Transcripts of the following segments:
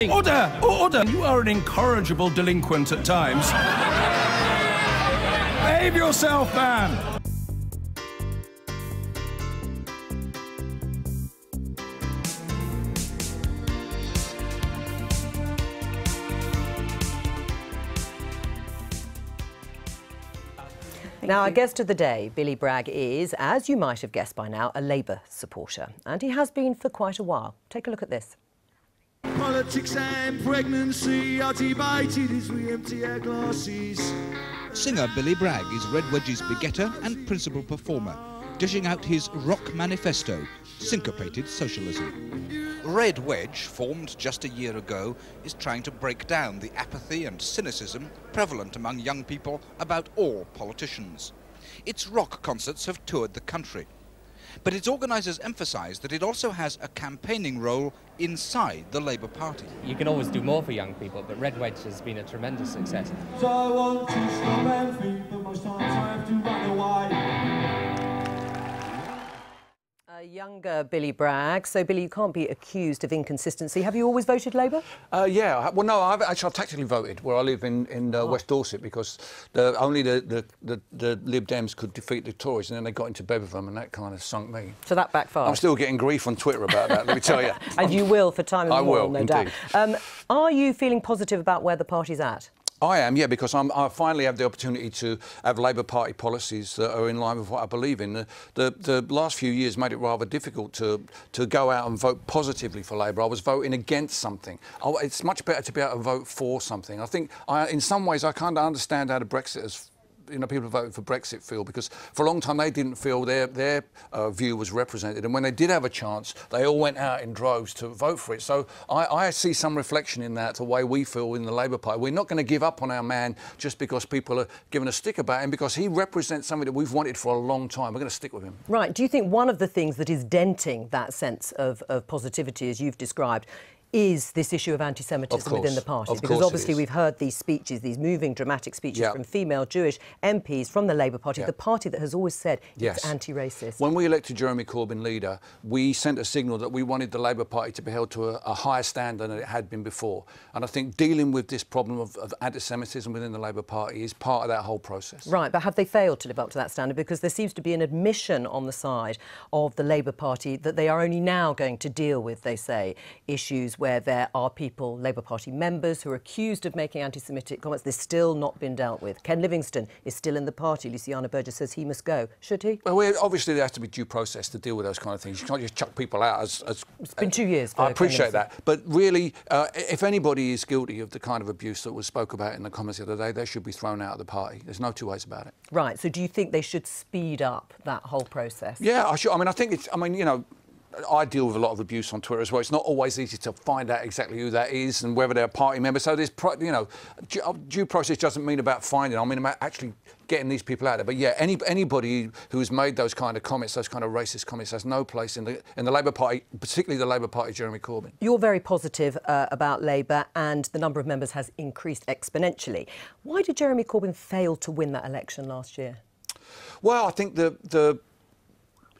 Order! Order! You are an incorrigible delinquent at times. Behave yourself, man! Now, our guest of the day, Billy Bragg, is, as you might have guessed by now, a Labour supporter. And he has been for quite a while. Take a look at this. Politics and pregnancy are debated as we empty our glasses. Singer Billy Bragg is Red Wedge's begetter and principal performer, dishing out his rock manifesto, Syncopated Socialism. Red Wedge, formed just a year ago, is trying to break down the apathy and cynicism prevalent among young people about all politicians. Its rock concerts have toured the country. But its organisers emphasise that it also has a campaigning role inside the Labour Party. You can always do more for young people, but Red Wedge has been a tremendous success. So I want to stop and think, but most times I have to run away. A younger Billy Bragg. So, Billy, you can't be accused of inconsistency. Have you always voted Labour? Yeah. Well, no, I've tactically voted where I live in West Dorset because only the Lib Dems could defeat the Tories, and then they got into bed with them, and that kind of sunk me. So that backfired. I'm still getting grief on Twitter about that, let me tell you. And you will for time immemorial, no indeed. doubt. Are you feeling positive about where the party's at? I am, yeah, because I finally have the opportunity to have Labour Party policies that are in line with what I believe in. The last few years made it rather difficult to go out and vote positively for Labour. I was voting against something. It's much better to be able to vote for something. I think, in some ways, I kind of understand how the Brexiters, people who voted for Brexit feel, because for a long time they didn't feel their view was represented, and when they did have a chance, they all went out in droves to vote for it. So I see some reflection in that, the way we feel in the Labour Party. We're not going to give up on our man just because people are giving a stick about him, because he represents something that we've wanted for a long time. We're going to stick with him. Right. Do you think one of the things that is denting that sense of positivity, as you've described, is this issue of anti-Semitism within the party? Because obviously we've heard these speeches, these moving, dramatic speeches from female Jewish MPs from the Labour Party, the party that has always said it's anti-racist. When we elected Jeremy Corbyn leader, we sent a signal that we wanted the Labour Party to be held to a higher standard than it had been before. And I think dealing with this problem of anti-Semitism within the Labour Party is part of that whole process. Right, but have they failed to live up to that standard? Because there seems to be an admission on the side of the Labour Party that they are only now going to deal with, they say, issues where there are people, Labour Party members, who are accused of making anti-Semitic comments. They've still not been dealt with. Ken Livingstone is still in the party. Luciana Burgess says he must go. Should he? Well, obviously there has to be due process to deal with those kind of things. You can't just chuck people out as it's been 2 years. I appreciate that. But really, if anybody is guilty of the kind of abuse that was spoke about in the comments the other day, they should be thrown out of the party. There's no two ways about it. Right. So do you think they should speed up that whole process? Yeah, I should. I mean, I think it's... I mean, you know, I deal with a lot of abuse on Twitter as well. It's not always easy to find out exactly who that is and whether they're a party member. So there's, due process doesn't mean about finding. I mean about actually getting these people out there. But yeah, anybody who has made those kind of comments, those kind of racist comments, has no place in the Labour Party, particularly the Labour Party, Jeremy Corbyn. You're very positive about Labour, and the number of members has increased exponentially. Why did Jeremy Corbyn fail to win that election last year? Well, I think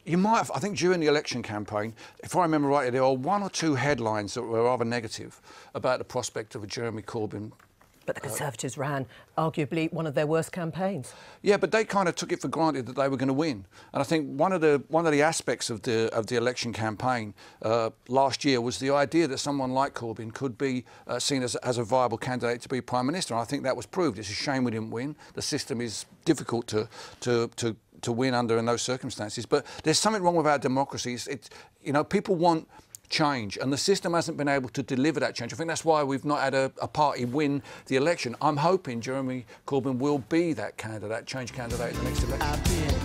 I think during the election campaign, if I remember rightly, there were one or two headlines that were rather negative about the prospect of a Jeremy Corbyn. But the Conservatives ran arguably one of their worst campaigns. Yeah, but they kind of took it for granted that they were going to win. And I think one of the aspects of the election campaign last year was the idea that someone like Corbyn could be seen as a viable candidate to be Prime Minister. And I think that was proved. It's a shame we didn't win. The system is difficult to win under in those circumstances. But there's something wrong with our democracy. People want change, and the system hasn't been able to deliver that change. I think that's why we've not had a party win the election. I'm hoping Jeremy Corbyn will be that candidate, change candidate in the next election.